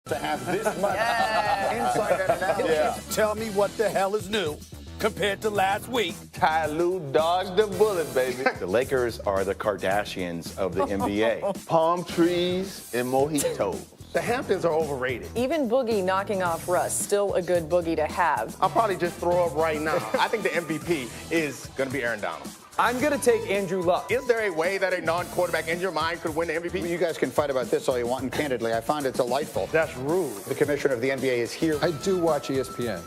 to have this much insight and analysis. Yeah. Tell me what the hell is new compared to last week. Ty Lue dodged the bullet, baby. The Lakers are the Kardashians of the NBA. Palm trees and mojitos. The Hamptons are overrated. Even Boogie knocking off Russ, still a good Boogie to have. I'll probably just throw up right now. I think the MVP is going to be Aaron Donald. I'm going to take Andrew Luck. Is there a way that a non-quarterback in your mind could win the MVP? You guys can fight about this all you want, and candidly, I find it delightful. That's rude. The commissioner of the NBA is here. I do watch ESPN.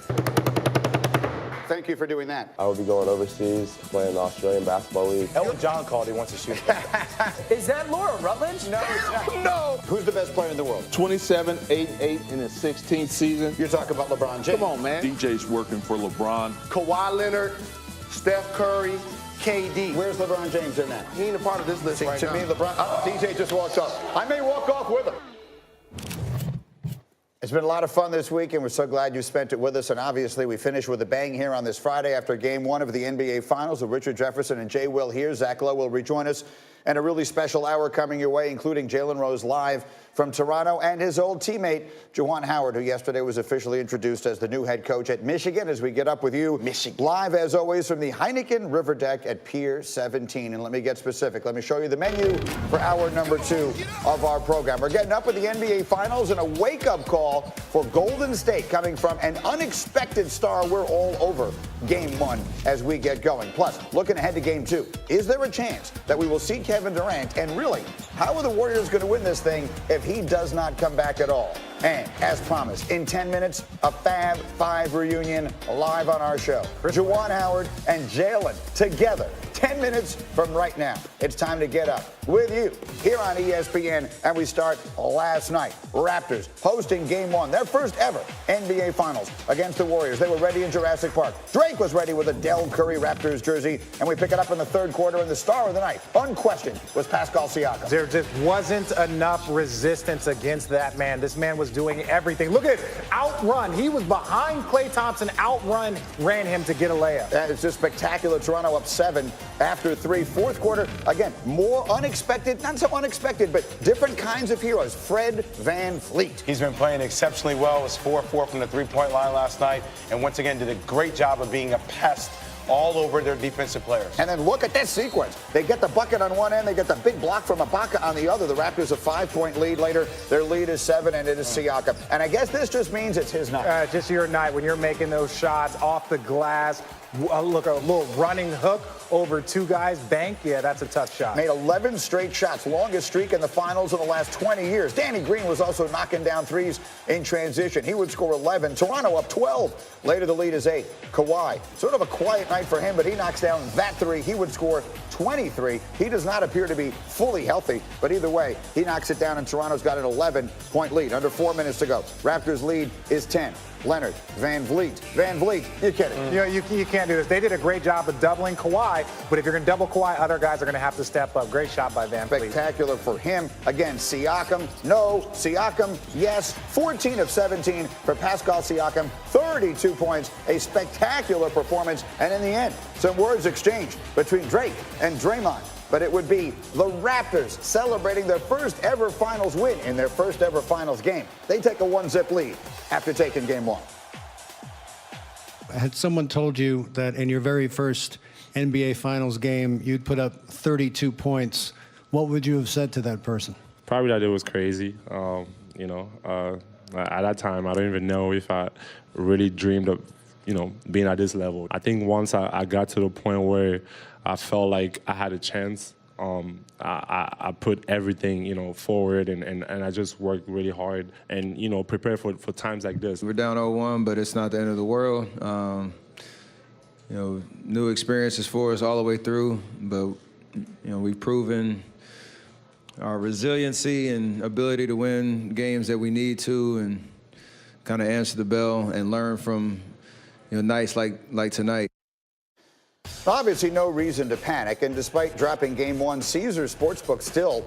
Thank you for doing that. I will be going overseas, playing in the Australian Basketball League. Elton John called. He wants to shoot. Is that Laura Rutledge? No, no. Who's the best player in the world? 27, 8-8 in his 16th season. You're talking about LeBron James. Come on, man. DJ's working for LeBron. Kawhi Leonard, Steph Curry, KD. Where's LeBron James in that? He ain't a part of this list right to now. me, LeBron. DJ just walks off. I may walk off with him. It's been a lot of fun this week, and we're so glad you spent it with us. And obviously, we finish with a bang here on this Friday after Game 1 of the NBA Finals with Richard Jefferson and Jay Will here. Zach Lowe will rejoin us, and a really special hour coming your way, including Jalen Rose live from Toronto and his old teammate, Juwan Howard, who yesterday was officially introduced as the new head coach at Michigan, as we get up with you. Michigan. Live, as always, from the Heineken River Deck at Pier 17. And let me get specific. Let me show you the menu for hour number 2 of our program. We're getting up with the NBA Finals and a wake-up call for Golden State coming from an unexpected star. We're all over Game 1 as we get going. Plus, looking ahead to Game 2, is there a chance that we will see Kevin Durant? And really, how are the Warriors going to win this thing if he does not come back at all? And as promised, in 10 minutes, a Fab 5 reunion live on our show. Juwan Howard and Jalen together, 10 minutes from right now. It's time to get up with you here on ESPN, and we start last night. Raptors hosting Game 1, their first ever NBA Finals against the Warriors. They were ready in Jurassic Park. Drake was ready with a Del Curry Raptors jersey, and we pick it up in the third quarter, and the star of the night, unquestioned, was Pascal Siakam. There just wasn't enough resistance against that man. This man was doing everything. Look at outrun. He was behind Klay Thompson, ran him to get a layup. That is just spectacular. Toronto up 7 after 3. Fourth quarter, again, more unexpected, not so unexpected, but different kinds of heroes. Fred VanVleet. He's been playing exceptionally well. Was 4-4 from the three-point line last night, and once again did a great job of being a pest all over their defensive players. And then look at this sequence. They get the bucket on one end. They get the big block from Ibaka on the other. The Raptors a 5-point lead later. Their lead is 7, and it is Siakam. And I guess this just means it's his night. Just your night when you're making those shots off the glass. Look, a little running hook over 2 guys. Bank, yeah, that's a tough shot. Made 11 straight shots, longest streak in the finals in the last 20 years. Danny Green was also knocking down threes in transition. He would score 11. Toronto up 12. Later, the lead is 8. Kawhi, sort of a quiet night for him, but he knocks down that 3. He would score 23. He does not appear to be fully healthy, but either way, he knocks it down, and Toronto's got an 11-point lead. Under 4 minutes to go. Raptors lead is 10. Leonard, VanVleet, you're kidding. You know, you can't do this. They did a great job of doubling Kawhi, but if you're going to double Kawhi, other guys are going to have to step up. Great shot by VanVleet. Spectacular for him. Again, Siakam, no. Siakam, yes. 14 of 17 for Pascal Siakam. 32 points. A spectacular performance. And in the end, some words exchanged between Drake and Draymond. But it would be the Raptors celebrating their first ever finals win in their first ever finals game. They take a 1-zip lead after taking Game 1. Had someone told you that in your very first NBA Finals game, you'd put up 32 points, what would you have said to that person? Probably that it was crazy. At that time, I don't even know if I really dreamed of, being at this level. I think once I got to the point where I felt like I had a chance, I put everything, forward, and I just worked really hard and, prepared for times like this. We're down 0-1, but it's not the end of the world. New experiences for us all the way through, but, we've proven our resiliency and ability to win games that we need to and kind of answer the bell and learn from, nights like tonight. Obviously, no reason to panic, and despite dropping Game 1, Caesars Sportsbook still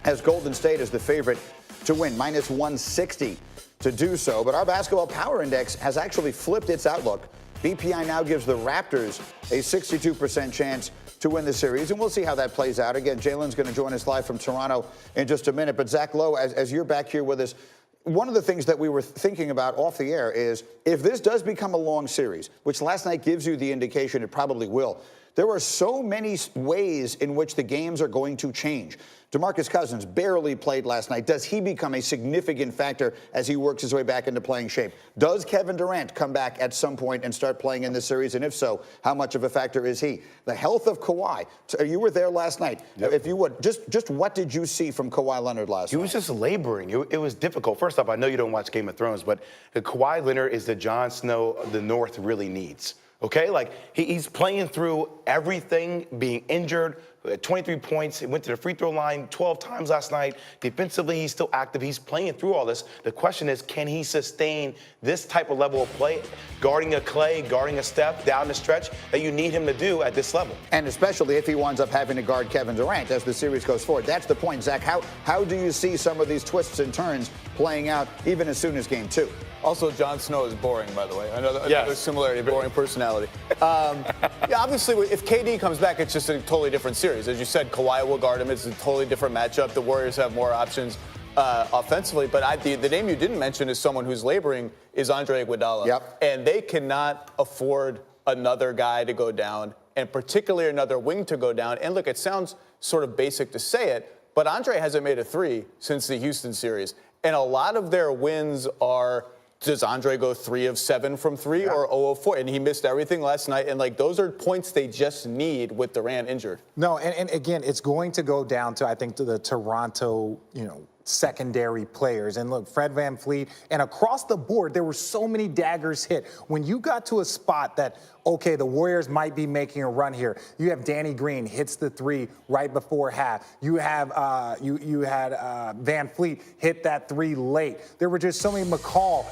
has Golden State as the favorite to win, minus 160 to do so. But our Basketball Power Index has actually flipped its outlook. BPI now gives the Raptors a 62% chance to win the series, and we'll see how that plays out. Again, Jalen's going to join us live from Toronto in just a minute. But Zach Lowe, as you're back here with us, one of the things that we were thinking about off the air is if this does become a long series, which last night gives you the indication it probably will, there are so many ways in which the games are going to change. DeMarcus Cousins barely played last night. Does he become a significant factor as he works his way back into playing shape? Does Kevin Durant come back at some point and start playing in this series? And if so, how much of a factor is he? The health of Kawhi. So you were there last night. Yep. If you would, just what did you see from Kawhi Leonard last night? He was just laboring. It was difficult. First off, I know you don't watch Game of Thrones, but Kawhi Leonard is the Jon Snow the North really needs. Okay, like he's playing through everything, being injured, 23 points, he went to the free throw line 12 times last night. Defensively, he's still active. He's playing through all this. The question is, can he sustain this type of level of play, guarding a Clay, guarding a Steph down the stretch that you need him to do at this level? And especially if he winds up having to guard Kevin Durant as the series goes forward. That's the point, Zach. How do you see some of these twists and turns playing out even as soon as game 2? Also, Jon Snow is boring, by the way. Another similarity, boring personality. Obviously, if KD comes back, it's just a totally different series. As you said, Kawhi will guard him. It's a totally different matchup. The Warriors have more options offensively. But the name you didn't mention is someone who's laboring is Andre Iguodala. Yep. And they cannot afford another guy to go down, and particularly another wing to go down. And look, it sounds sort of basic to say it, but Andre hasn't made a three since the Houston series. And a lot of their wins are, does Andre go 3 of 7 from 3 or 0 of 4? And he missed everything last night. And, those are points they just need with Durant injured. No, and again, it's going to go down to, I think, to the Toronto, secondary players. And look, Fred VanVleet, and across the board, there were so many daggers hit. When you got to a spot that, okay, the Warriors might be making a run here. You have Danny Green hits the 3 right before half. You have you had VanVleet hit that 3 late. There were just so many. McCall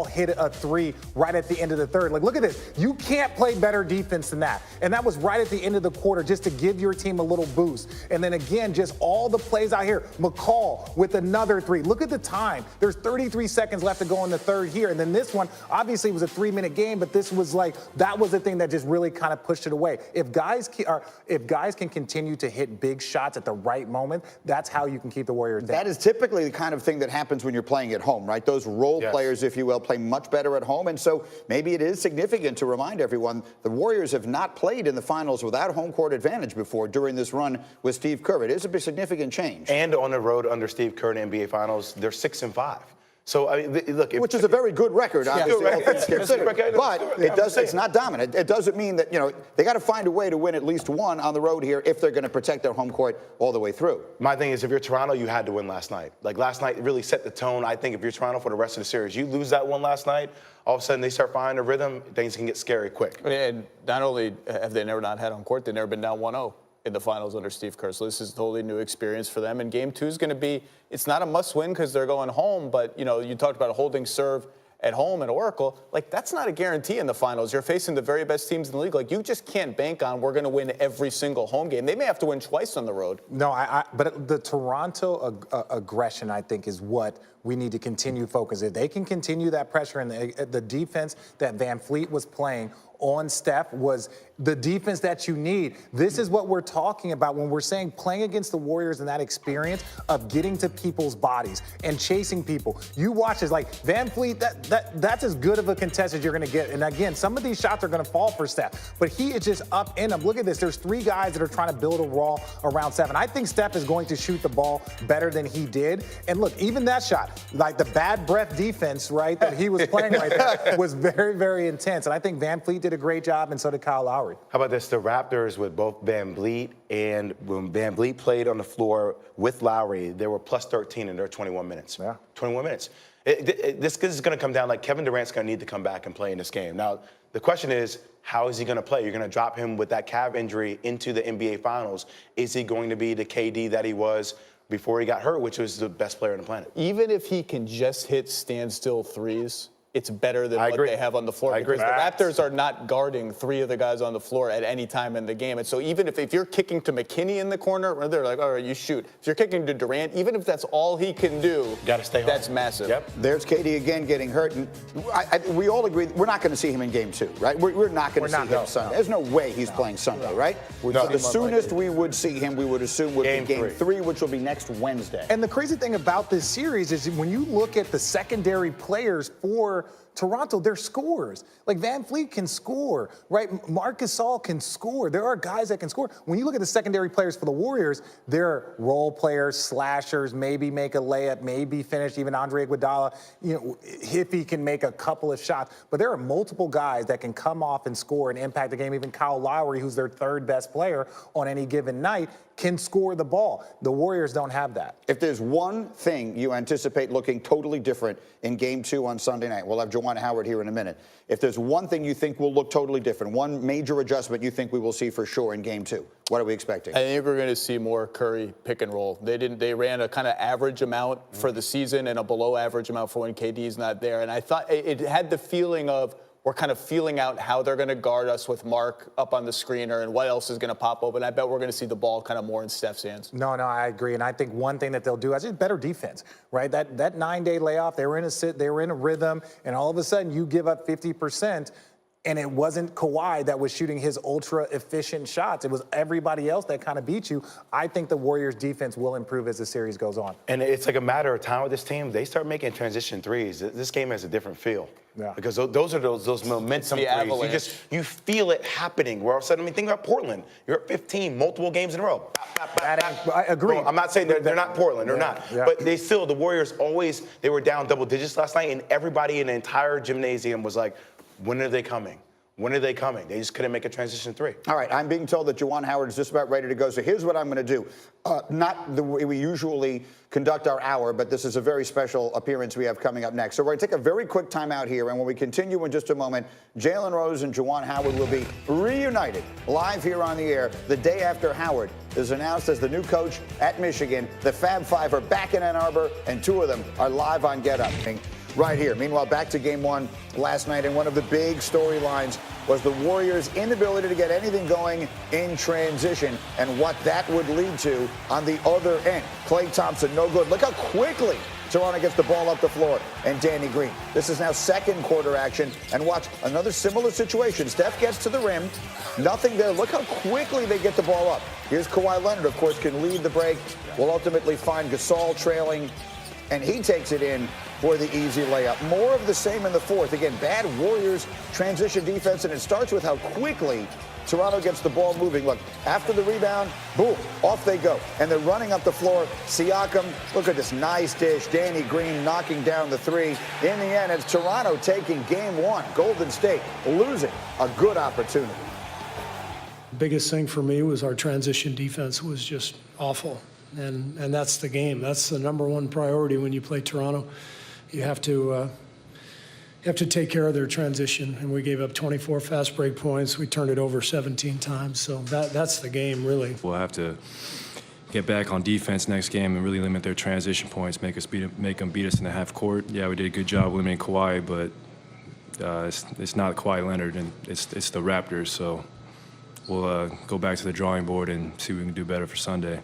hit a 3 right at the end of the third. Look at this. You can't play better defense than that. And that was right at the end of the quarter, just to give your team a little boost. And then again, just all the plays out here. McCall with another 3. Look at the time. There's 33 seconds left to go in the third here. And then this one, obviously, was a 3-minute game, but this was that was the thing that just really kind of pushed it away. If guys can continue to hit big shots at the right moment, that's how you can keep the Warriors down. That is typically the kind of thing that happens when you're playing at home, right? Those role players, if you will, play much better at home. And so maybe it is significant to remind everyone the Warriors have not played in the finals without home court advantage before during this run with Steve Kerr. It is a significant change. And on the road under Steve Kerr in the NBA Finals, they're 6-5. So, I mean, look. Which is a very good record, obviously. All things considered. But it's not dominant. It doesn't mean that, they got to find a way to win at least one on the road here if they're going to protect their home court all the way through. My thing is, if you're Toronto, you had to win last night. Last night really set the tone. I think if you're Toronto for the rest of the series, you lose that one last night, all of a sudden they start finding a rhythm, things can get scary quick. And not only have they never not had home court, they've never been down 1-0. In the finals under Steve Kerr. So this is a totally new experience for them. And game 2 is going to be, it's not a must win because they're going home, but you talked about a holding serve at home at Oracle. That's not a guarantee in the finals. You're facing the very best teams in the league. You just can't bank on we're going to win every single home game. They may have to win twice on the road. No, but the Toronto aggression, I think, is what we need to continue focusing. If they can continue that pressure and the defense that VanVleet was playing on Steph was the defense that you need. This is what we're talking about when we're saying playing against the Warriors and that experience of getting to people's bodies and chasing people. You watch this, VanVleet, that's as good of a contest as you're going to get. And again, some of these shots are going to fall for Steph, but he is just up in them. Look at this. There's 3 guys that are trying to build a wall around Steph. And I think Steph is going to shoot the ball better than he did. And look, even that shot, the bad breath defense, right, that he was playing right there was very, very intense. And I think VanVleet did a great job, and so did Kyle Lowry. How about this? The Raptors with both VanVleet, and when VanVleet played on the floor with Lowry, they were plus 13 in their 21 minutes. Yeah. 21 minutes. This is going to come down Kevin Durant's going to need to come back and play in this game. Now, the question is, how is he going to play? You're going to drop him with that calf injury into the NBA Finals. Is he going to be the KD that he was before he got hurt, which was the best player on the planet? Even if he can just hit standstill threes, it's better than what they have on the floor. Because the Raptors are not guarding 3 of the guys on the floor at any time in the game. And so even if you're kicking to McKinney in the corner, they're like, all right, you shoot. If you're kicking to Durant, even if that's all he can do, got to stay home. That's massive. Yep. There's KD again getting hurt. And we all agree we're not going to see him in game 2, right? We're not going to see him Sunday. There's no way he's playing Sunday, right? So the soonest we would see him, we would assume, would be game 3, which will be next Wednesday. And the crazy thing about this series is when you look at the secondary players for Toronto, they're scorers. Like Van Fleet can score, right? Marc Gasol can score. There are guys that can score. When you look at the secondary players for the Warriors, they're role players, slashers, maybe make a layup, maybe finish. Even Andre Iguodala, if he can make a couple of shots. But there are multiple guys that can come off and score and impact the game. Even Kyle Lowry, who's their 3rd best player on any given night, can score the ball. The Warriors don't have that. If there's one thing you anticipate looking totally different in game 2 on Sunday night, we'll have Juwan Howard here in a minute. If there's one thing you think will look totally different, one major adjustment you think we will see for sure in game 2, what are we expecting? I think we're going to see more Curry pick and roll. They ran a kind of average amount for the season and a below average amount for when KD's not there. And I thought it had the feeling of, we're kind of feeling out how they're going to guard us with Mark up on the screener and what else is going to pop open. I bet we're going to see the ball kind of more in Steph's hands. No, I agree. And I think one thing that they'll do is just better defense, right? That 9-day layoff, they were in a rhythm, and all of a sudden you give up 50%. And it wasn't Kawhi that was shooting his ultra-efficient shots. It was everybody else that kind of beat you. I think the Warriors' defense will improve as the series goes on. And it's like a matter of time with this team. They start making transition threes. This game has a different feel. Yeah. Because those are those momentum threes. Avalanche. You feel it happening. Where all of a sudden, think about Portland. You're at 15, multiple games in a row. I agree. No, I'm not saying they're not Portland. They're not. Yeah. But the Warriors they were down double digits last night, and everybody in the entire gymnasium was like, when are they coming? When are they coming? They just couldn't make a transition 3. All right, I'm being told that Juwan Howard is just about ready to go. So here's what I'm going to do. Not the way we usually conduct our hour, but this is a very special appearance we have coming up next. So we're going to take a very quick time out here, and when we continue in just a moment, Jalen Rose and Juwan Howard will be reunited live here on the air the day after Howard is announced as the new coach at Michigan. The Fab Five are back in Ann Arbor, and 2 of them are live on Get Up right here. Meanwhile, back to game 1 last night, and one of the big storylines was the Warriors' inability to get anything going in transition and what that would lead to on the other end. Klay Thompson, no good. Look how quickly Toronto gets the ball up the floor, and Danny Green. This is now 2nd quarter action, and watch another similar situation. Steph gets to the rim, nothing there. Look how quickly they get the ball up. Here's Kawhi Leonard, of course, can lead the break. Will ultimately find Gasol trailing, and he takes it in for the easy layup. More of the same in the 4th. Again, bad Warriors transition defense, and it starts with how quickly Toronto gets the ball moving. Look, after the rebound, boom, off they go. And they're running up the floor. Siakam, look at this nice dish. Danny Green knocking down the 3. In the end, it's Toronto taking game 1. Golden State losing a good opportunity. Biggest thing for me was our transition defense was just awful. And that's the game. That's the number 1 priority when you play Toronto. You have to take care of their transition, and we gave up 24 fast break points. We turned it over 17 times, so that's the game, really. We'll have to get back on defense next game and really limit their transition points, make them beat us in the half court. Yeah, we did a good job limiting Kawhi, but it's not Kawhi Leonard, and it's the Raptors. So we'll go back to the drawing board and see what we can do better for Sunday.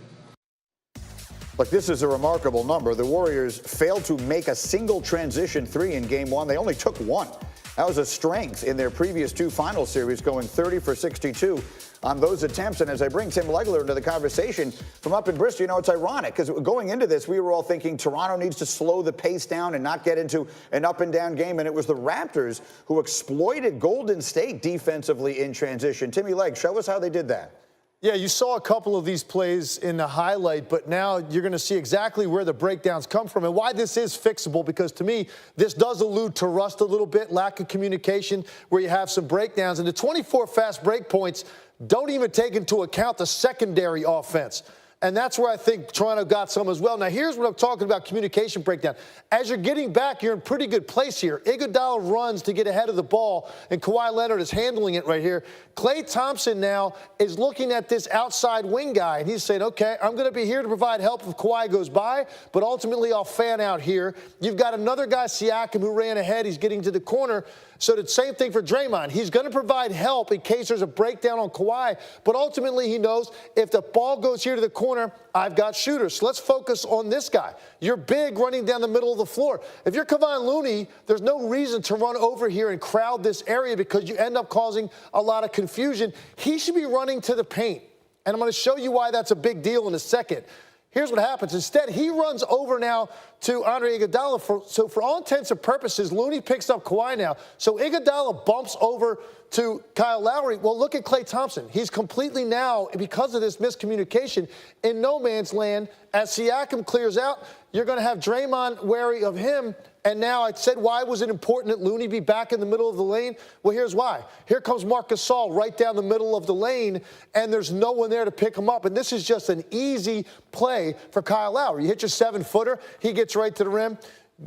Look, this is a remarkable number. The Warriors failed to make a single transition 3 in game 1. They only took 1. That was a strength in their previous 2 final series, going 30 for 62 on those attempts. And as I bring Tim Legler into the conversation from up in Bristol, it's ironic because going into this, we were all thinking Toronto needs to slow the pace down and not get into an up and down game. And it was the Raptors who exploited Golden State defensively in transition. Timmy Legg, show us how they did that. Yeah, you saw a couple of these plays in the highlight, but now you're going to see exactly where the breakdowns come from and why this is fixable, because to me, this does allude to rust a little bit, lack of communication, where you have some breakdowns. And the 24 fast break points don't even take into account the secondary offense. And that's where I think Toronto got some as well. Now, here's what I'm talking about, communication breakdown. As you're getting back, you're in pretty good place here. Iguodala runs to get ahead of the ball, and Kawhi Leonard is handling it right here. Klay Thompson now is looking at this outside wing guy, and he's saying, okay, I'm going to be here to provide help if Kawhi goes by, but ultimately I'll fan out here. You've got another guy, Siakam, who ran ahead. He's getting to the corner. So the same thing for Draymond. He's going to provide help in case there's a breakdown on Kawhi, but ultimately he knows if the ball goes here to the corner, I've got shooters. So let's focus on this guy. You're big running down the middle of the floor. If you're Kevon Looney, there's no reason to run over here and crowd this area because you end up causing a lot of confusion. He should be running to the paint, and I'm going to show you why that's a big deal in a second. Here's what happens. Instead, he runs over now to Andre Iguodala. So for all intents and purposes, Looney picks up Kawhi now. So Iguodala bumps over to Kyle Lowry. Well, look at Klay Thompson. He's completely now, because of this miscommunication, in no man's land. As Siakam clears out, you're going to have Draymond wary of him. And now I said, why was it important that Looney be back in the middle of the lane? Well, here's why. Here comes Marc Gasol right down the middle of the lane, and there's no one there to pick him up. And this is just an easy play for Kyle Lowry. You hit your 7-footer, he gets right to the rim.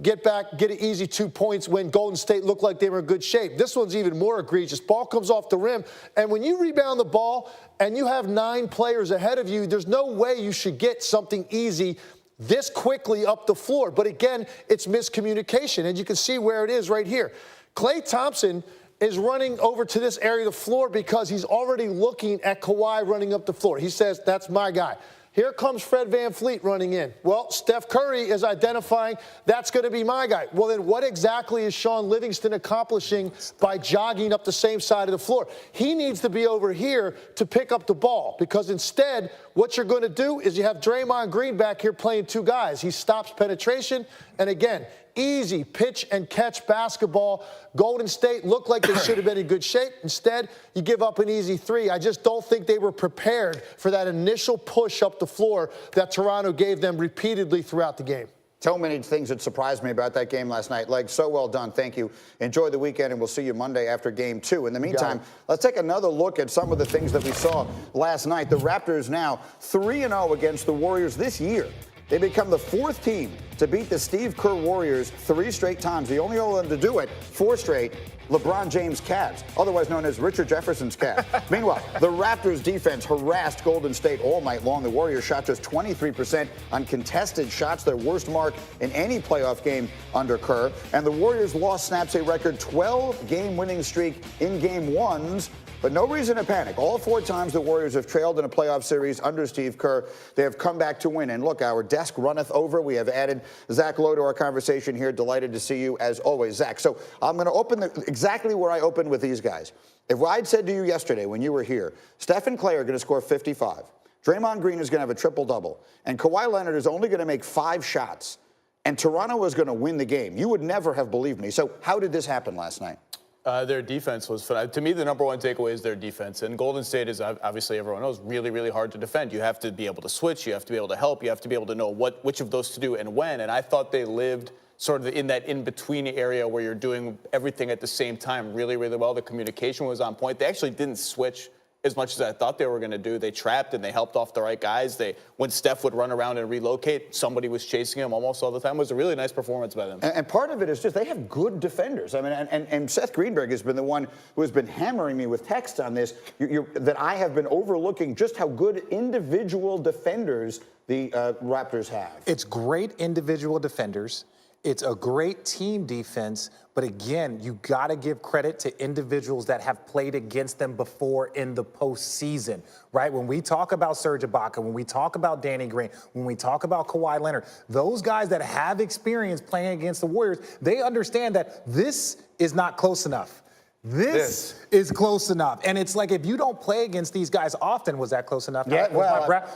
Get back, get an easy 2 points when Golden State looked like they were in good shape. This one's even more egregious. Ball comes off the rim, and when you rebound the ball and you have 9 players ahead of you, there's no way you should get something easy this quickly up the floor. But again, it's miscommunication, and you can see where it is right here. Klay Thompson is running over to this area of the floor because he's already looking at Kawhi running up the floor. He says, that's my guy. Here comes Fred VanVleet running in. Well, Steph Curry is identifying that's going to be my guy. Well, then what exactly is Sean Livingston accomplishing by jogging up the same side of the floor? He needs to be over here to pick up the ball, because instead what you're going to do is you have Draymond Green back here playing 2 guys. He stops penetration, and again, easy pitch and catch basketball. Golden State looked like they should have been in good shape. Instead, you give up an easy 3. I just don't think they were prepared for that initial push up the floor that Toronto gave them repeatedly throughout the game. So many things that surprised me about that game last night. Like, so well done. Thank you. Enjoy the weekend, and we'll see you Monday after game 2. In the meantime, let's take another look at some of the things that we saw last night. The Raptors now 3-0 against the Warriors this year. They become the 4th team to beat the Steve Kerr Warriors 3 straight times. The only one to do it 4 straight, LeBron James Cavs, otherwise known as Richard Jefferson's Cavs. Meanwhile, the Raptors defense harassed Golden State all night long. The Warriors shot just 23% on contested shots, their worst mark in any playoff game under Kerr. And the Warriors' loss snaps a record 12-game winning streak in game 1s. But no reason to panic. All 4 times the Warriors have trailed in a playoff series under Steve Kerr, they have come back to win. And look, our desk runneth over. We have added Zach Lowe to our conversation here. Delighted to see you as always, Zach. So I'm going to open exactly where I opened with these guys. If I'd said to you yesterday when you were here, Steph and Klay are going to score 55, Draymond Green is going to have a triple-double, and Kawhi Leonard is only going to make 5 shots, and Toronto was going to win the game, you would never have believed me. So how did this happen last night? Their defense was phenomenal. To me, the number one takeaway is their defense. And Golden State is, obviously, everyone knows, really, really hard to defend. You have to be able to switch. You have to be able to help. You have to be able to know which of those to do and when. And I thought they lived sort of in that in-between area where you're doing everything at the same time really, really well. The communication was on point. They actually didn't switch as much as I thought they were going to do. They trapped and they helped off the right guys. When Steph would run around and relocate, somebody was chasing him almost all the time. It was a really nice performance by them. And part of it is just they have good defenders. I mean, and Seth Greenberg has been the one who has been hammering me with texts on this, that I have been overlooking just how good individual defenders the Raptors have. It's great individual defenders. It's a great team defense, but again, you got to give credit to individuals that have played against them before in the postseason, right? When we talk about Serge Ibaka, when we talk about Danny Green, when we talk about Kawhi Leonard, those guys that have experience playing against the Warriors, they understand that this is not close enough. This is close enough. And it's like, if you don't play against these guys often, was that close enough? Yeah,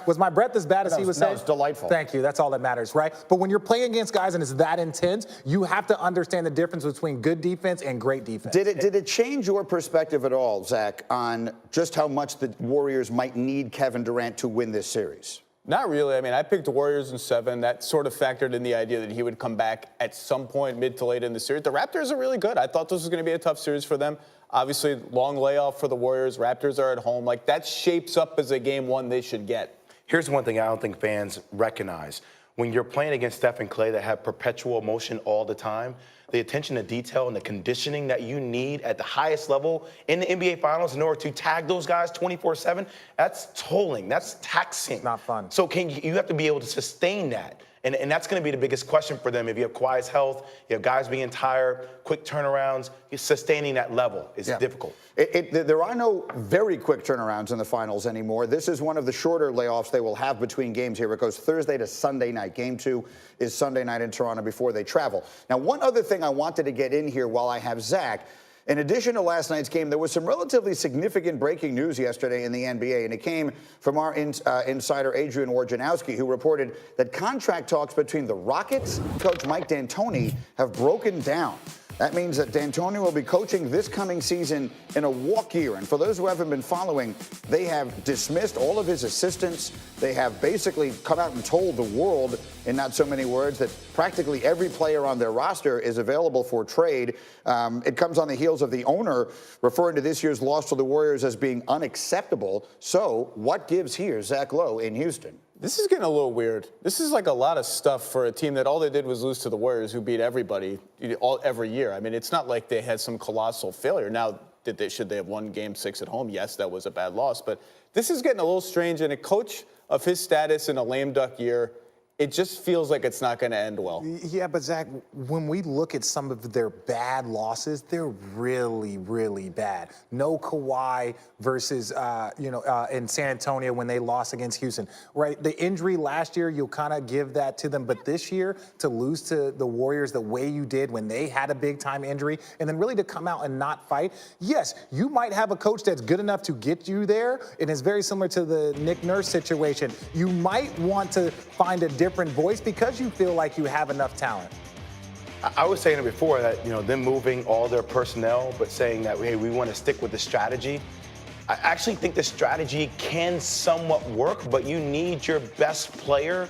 was my breath as bad as he was saying? No, it's delightful. Thank you. That's all that matters, right? But when you're playing against guys and it's that intense, you have to understand the difference between good defense and great defense. Did it change your perspective at all, Zach, on just how much the Warriors might need Kevin Durant to win this series? Not really. I mean, I picked the Warriors in 7. That sort of factored in the idea that he would come back at some point mid to late in the series. The Raptors are really good. I thought this was going to be a tough series for them. Obviously, long layoff for the Warriors. Raptors are at home. Like, that shapes up as a game 1 they should get. Here's one thing I don't think fans recognize. When you're playing against Steph and Clay that have perpetual motion all the time, the attention to detail and the conditioning that you need at the highest level in the NBA Finals in order to tag those guys 24/7, that's tolling, that's taxing. It's not fun. So you have to be able to sustain that. And that's going to be the biggest question for them. If you have Kawhi's health, you have guys being tired, quick turnarounds, sustaining that level is difficult. There are no very quick turnarounds in the finals anymore. This is one of the shorter layoffs they will have between games here. It goes Thursday to Sunday night. Game 2 is Sunday night in Toronto before they travel. Now, one other thing I wanted to get in here while I have Zach. In addition to last night's game, there was some relatively significant breaking news yesterday in the NBA, and it came from our insider Adrian Wojnarowski, who reported that contract talks between the Rockets and coach Mike D'Antoni have broken down. That means that D'Antoni will be coaching this coming season in a walk year. And for those who haven't been following, they have dismissed all of his assistants. They have basically come out and told the world, in not so many words, that practically every player on their roster is available for trade. It comes on the heels of the owner referring to this year's loss to the Warriors as being unacceptable. So what gives here, Zach Lowe in Houston? This is getting a little weird. This is like a lot of stuff for a team that all they did was lose to the Warriors, who beat everybody every year. I mean, it's not like they had some colossal failure. Now, should they have won Game 6 at home? Yes, that was a bad loss. But this is getting a little strange. And a coach of his status in a lame duck year, it just feels like it's not going to end well. Yeah, but Zach, when we look at some of their bad losses, they're really, really bad. No Kawhi versus, in San Antonio when they lost against Houston, right? The injury last year, you'll kind of give that to them. But this year, to lose to the Warriors the way you did when they had a big-time injury, and then really to come out and not fight, yes, you might have a coach that's good enough to get you there, and it's very similar to the Nick Nurse situation. You might want to find a different voice because you feel like you have enough talent. I was saying it before that, them moving all their personnel, but saying that, hey, we want to stick with the strategy. I actually think the strategy can somewhat work, but you need your best player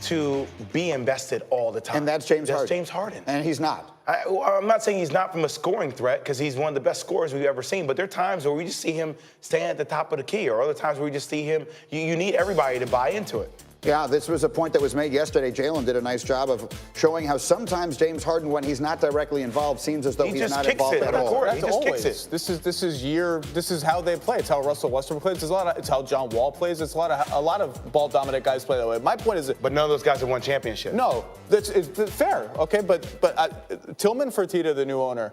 to be invested all the time. And that's James Harden. That's James Harden. And he's not. I'm not saying he's not from a scoring threat, because he's one of the best scorers we've ever seen, but there are times where we just see him stand at the top of the key, or other times where we just see him, you need everybody to buy into it. Yeah, this was a point that was made yesterday. Jalen did a nice job of showing how sometimes James Harden, when he's not directly involved, seems as though he's not involved at all. That's always. This is how they play. It's how Russell Westbrook plays. It's how John Wall plays. It's a lot of ball dominant guys play that way. My point is that, but none of those guys have won championships. No, it's fair. Okay, but Tillman Fertitta, the new owner,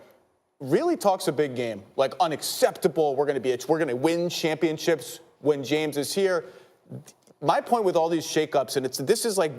really talks a big game. Like unacceptable. We're going to win championships when James is here. My point with all these shakeups, and this is like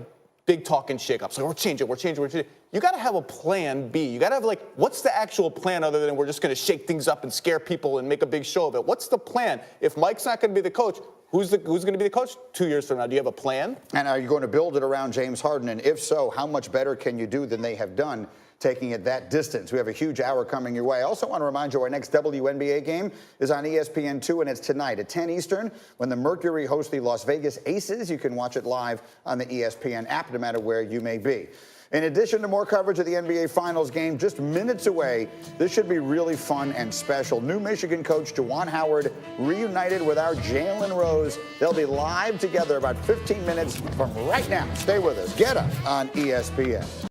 big talking shakeups. Like we're changing. You got to have a plan B. You got to have what's the actual plan other than we're just going to shake things up and scare people and make a big show of it? What's the plan? If Mike's not going to be the coach, who's going to be the coach 2 years from now? Do you have a plan? And are you going to build it around James Harden? And if so, how much better can you do than they have done, taking it that distance? We have a huge hour coming your way. I also want to remind you our next WNBA game is on ESPN2, and it's tonight at 10 Eastern when the Mercury host the Las Vegas Aces. You can watch it live on the ESPN app, no matter where you may be. In addition to more coverage of the NBA Finals game just minutes away, this should be really fun and special. New Michigan coach Juwan Howard reunited with our Jalen Rose. They'll be live together about 15 minutes from right now. Stay with us. Get up on ESPN.